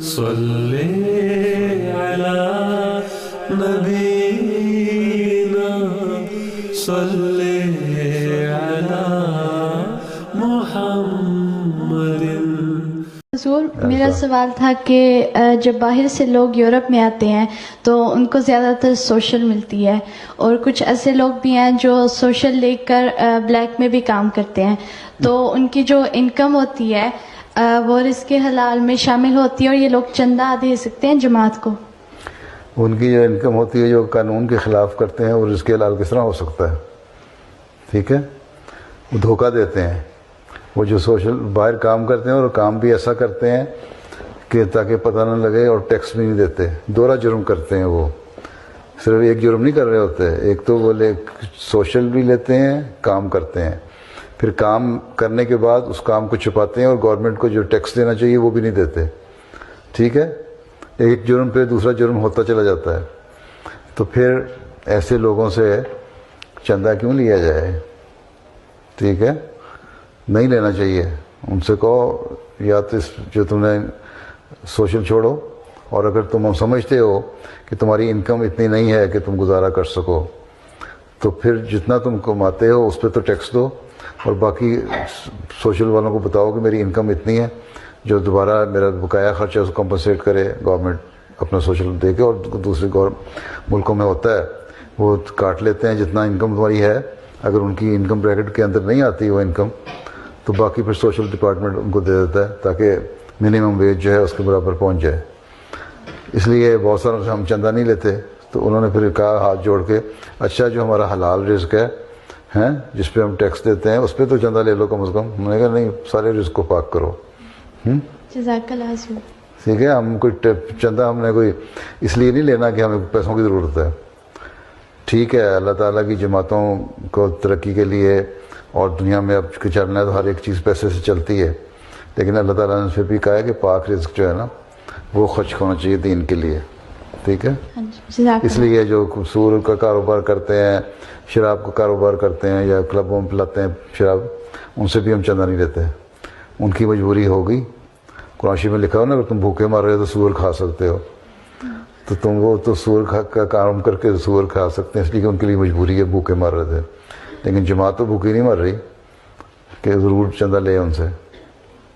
صلی علی نبینا صلی علی محمد۔ حضور میرا سوال تھا کہ جب باہر سے لوگ یورپ میں آتے ہیں تو ان کو زیادہ تر سوشل ملتی ہے، اور کچھ ایسے لوگ بھی ہیں جو سوشل لے کر بلیک میں بھی کام کرتے ہیں، تو ان کی جو انکم ہوتی ہے وہ رزق حلال میں شامل ہوتی ہے، اور یہ لوگ چندہ دے سکتے ہیں جماعت کو؟ ان کی جو انکم ہوتی ہے جو قانون کے خلاف کرتے ہیں وہ رزق حلال کس طرح ہو سکتا ہے؟ ٹھیک ہے، وہ دھوکہ دیتے ہیں۔ وہ جو سوشل باہر کام کرتے ہیں اور کام بھی ایسا کرتے ہیں کہ تاکہ پتہ نہ لگے، اور ٹیکس بھی نہیں دیتے، دوہرا جرم کرتے ہیں۔ وہ صرف ایک جرم نہیں کر رہے ہوتے، ایک تو وہ سوشل بھی لیتے ہیں، کام کرتے ہیں، پھر کام کرنے کے بعد اس کام کو چھپاتے ہیں اور گورنمنٹ کو جو ٹیکس دینا چاہیے وہ بھی نہیں دیتے۔ ٹھیک ہے، ایک جرم پہ دوسرا جرم ہوتا چلا جاتا ہے۔ تو پھر ایسے لوگوں سے چندہ کیوں لیا جائے؟ ٹھیک ہے، نہیں لینا چاہیے۔ ان سے کہو یا تو جو تم نے سوشل چھوڑو، اور اگر تم سمجھتے ہو کہ تمہاری انکم اتنی نہیں ہے کہ تم گزارا کر سکو، تو پھر جتنا تم کماتے ہو اس پہ تو ٹیکس دو، اور باقی سوشل والوں کو بتاؤ کہ میری انکم اتنی ہے، جو دوبارہ میرا بقایا خرچہ اس کو کمپنسیٹ کرے گورنمنٹ اپنا سوشل دے کے۔ اور دوسرے ملکوں میں ہوتا ہے وہ کاٹ لیتے ہیں جتنا انکم تمہاری ہے، اگر ان کی انکم بریکٹ کے اندر نہیں آتی وہ انکم تو باقی پھر سوشل ڈپارٹمنٹ ان کو دے دیتا ہے تاکہ منیمم ویج جو ہے اس کے برابر پہنچ جائے۔ اس لیے بہت ساروں سے ہم چندہ نہیں لیتے، تو انہوں نے پھر کہا ہاتھ جوڑ کے، اچھا جو ہمارا حلال رزق ہے جس پہ ہم ٹیکس دیتے ہیں اس پہ تو چندہ لے لو کم از کم۔ ہم نے کہا نہیں، سارے رزق کو پاک کرو۔ جزاک اللہ حضور۔ ٹھیک ہے، ہم کوئی چندہ ہم نے کوئی اس لیے نہیں لینا کہ ہمیں پیسوں کی ضرورت ہے۔ ٹھیک ہے، اللہ تعالیٰ کی جماعتوں کو ترقی کے لیے اور دنیا میں اب چلنا ہے تو ہر ایک چیز پیسے سے چلتی ہے، لیکن اللہ تعالیٰ نے پھر بھی کہا ہے کہ پاک رزق جو ہے نا وہ خرچ ہونا چاہیے دین کے لیے۔ ٹھیک ہے، اس لیے جو سور کا کاروبار کرتے ہیں، شراب کا کاروبار کرتے ہیں یا کلبوں میں پلاتے ہیں شراب، ان سے بھی ہم چندہ نہیں لیتے۔ ان کی مجبوری ہوگی، قرآن شریف میں لکھا ہو نا اگر تم بھوکے مر رہے ہو تو سور کھا سکتے ہو، تو تم وہ تو سور کا کام کر کے سور کھا سکتے ہیں، اس لیے کہ ان کے لیے مجبوری ہے، بھوکے مر رہے تھے۔ لیکن جماعت تو بھوکی نہیں مر رہی کہ ضرور چندہ لے ان سے۔